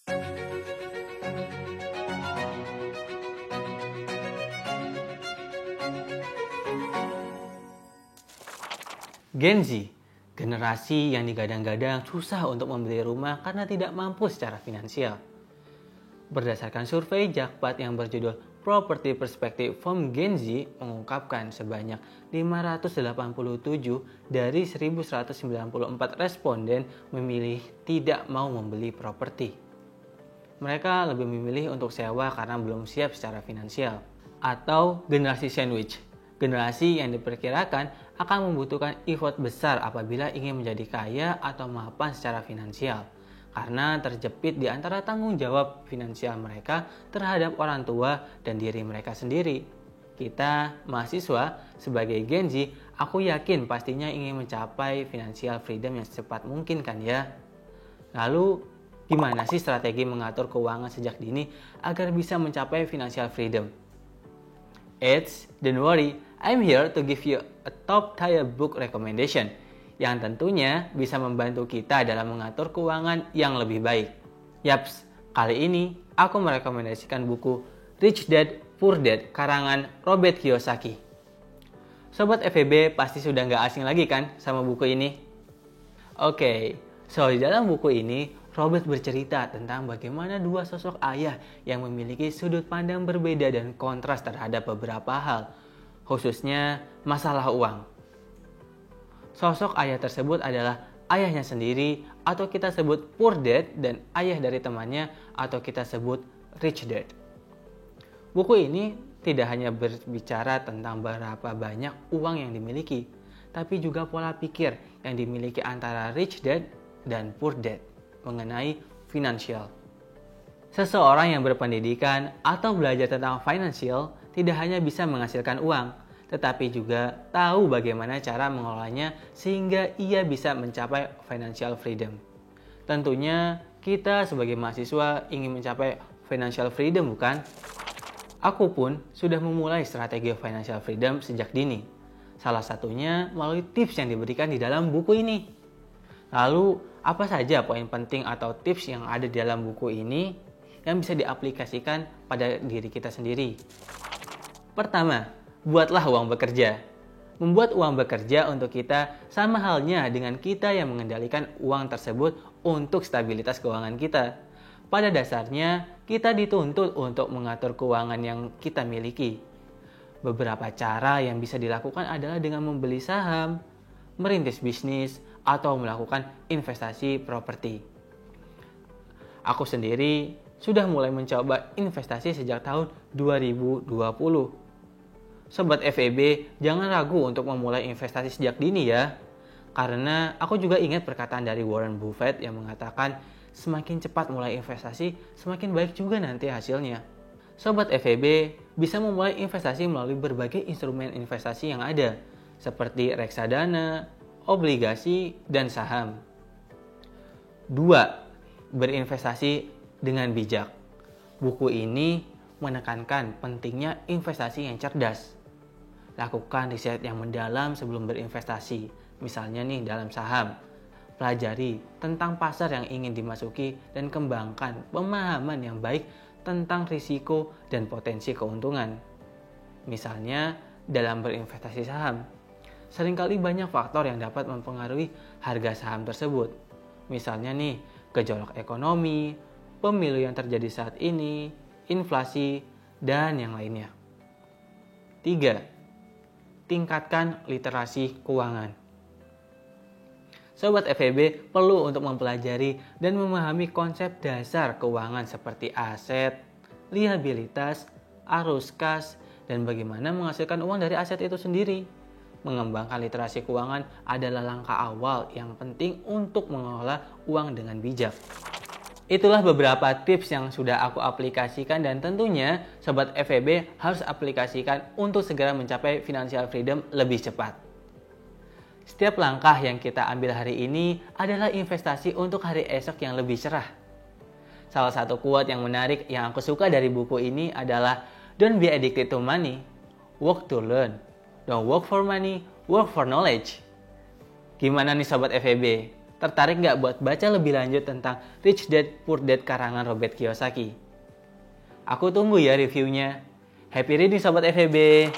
Gen Z, generasi yang digadang-gadang susah untuk membeli rumah karena tidak mampu secara finansial. Berdasarkan survei Jakpat yang berjudul Property Perspective from Gen Z mengungkapkan sebanyak 587 dari 1194 responden memilih tidak mau membeli properti. Mereka lebih memilih untuk sewa karena belum siap secara finansial. Atau generasi sandwich, generasi yang diperkirakan akan membutuhkan effort besar apabila ingin menjadi kaya atau mapan secara finansial, karena terjepit di antara tanggung jawab finansial mereka terhadap orang tua dan diri mereka sendiri. Kita, mahasiswa, sebagai Gen Z, aku yakin pastinya ingin mencapai financial freedom yang secepat mungkin kan ya? Lalu, gimana sih strategi mengatur keuangan sejak dini agar bisa mencapai financial freedom? Eits, don't worry, I'm here to give you a top tier book recommendation yang tentunya bisa membantu kita dalam mengatur keuangan yang lebih baik. Yaps, kali ini aku merekomendasikan buku Rich Dad Poor Dad karangan Robert Kiyosaki. Sobat FEB pasti sudah nggak asing lagi kan sama buku ini? Oke, so di dalam buku ini Robert bercerita tentang bagaimana dua sosok ayah yang memiliki sudut pandang berbeda dan kontras terhadap beberapa hal, khususnya masalah uang. Sosok ayah tersebut adalah ayahnya sendiri atau kita sebut poor dad dan ayah dari temannya atau kita sebut rich dad. Buku ini tidak hanya berbicara tentang berapa banyak uang yang dimiliki, tapi juga pola pikir yang dimiliki antara rich dad dan poor dad mengenai finansial. Seseorang yang berpendidikan atau belajar tentang financial tidak hanya bisa menghasilkan uang, tetapi juga tahu bagaimana cara mengelolanya sehingga ia bisa mencapai financial freedom. Tentunya kita sebagai mahasiswa ingin mencapai financial freedom, bukan? Aku pun sudah memulai strategi financial freedom sejak dini. Salah satunya melalui tips yang diberikan di dalam buku ini. Lalu, apa saja poin penting atau tips yang ada di dalam buku ini yang bisa diaplikasikan pada diri kita sendiri? Pertama, buatlah uang bekerja. Membuat uang bekerja untuk kita sama halnya dengan kita yang mengendalikan uang tersebut untuk stabilitas keuangan kita. Pada dasarnya, kita dituntut untuk mengatur keuangan yang kita miliki. Beberapa cara yang bisa dilakukan adalah dengan membeli saham, merintis bisnis, atau melakukan investasi properti. Aku sendiri sudah mulai mencoba investasi sejak tahun 2020. Sobat FEB, jangan ragu untuk memulai investasi sejak dini ya. Karena aku juga ingat perkataan dari Warren Buffett yang mengatakan semakin cepat mulai investasi, semakin baik juga nanti hasilnya. Sobat FEB bisa memulai investasi melalui berbagai instrumen investasi yang ada, seperti reksadana, obligasi, dan saham. 2. Berinvestasi dengan bijak. Buku ini menekankan pentingnya investasi yang cerdas. Lakukan riset yang mendalam sebelum berinvestasi, misalnya nih dalam saham. Pelajari tentang pasar yang ingin dimasuki dan kembangkan pemahaman yang baik tentang risiko dan potensi keuntungan. Misalnya dalam berinvestasi saham. Seringkali banyak faktor yang dapat mempengaruhi harga saham tersebut. Misalnya nih, gejolak ekonomi, pemilu yang terjadi saat ini, inflasi, dan yang lainnya. 3. Tingkatkan literasi keuangan. Sobat FEB perlu untuk mempelajari dan memahami konsep dasar keuangan seperti aset, liabilitas, arus kas, dan bagaimana menghasilkan uang dari aset itu sendiri. Mengembangkan literasi keuangan adalah langkah awal yang penting untuk mengelola uang dengan bijak. Itulah beberapa tips yang sudah aku aplikasikan dan tentunya Sobat FEB harus aplikasikan untuk segera mencapai financial freedom lebih cepat. Setiap langkah yang kita ambil hari ini adalah investasi untuk hari esok yang lebih cerah. Salah satu quote yang menarik yang aku suka dari buku ini adalah "Don't be addicted to money, work to learn. Don't work for money, work for knowledge." Gimana nih Sobat FEB? Tertarik nggak buat baca lebih lanjut tentang Rich Dad Poor Dad karangan Robert Kiyosaki? Aku tunggu ya reviewnya. Happy reading Sobat FEB!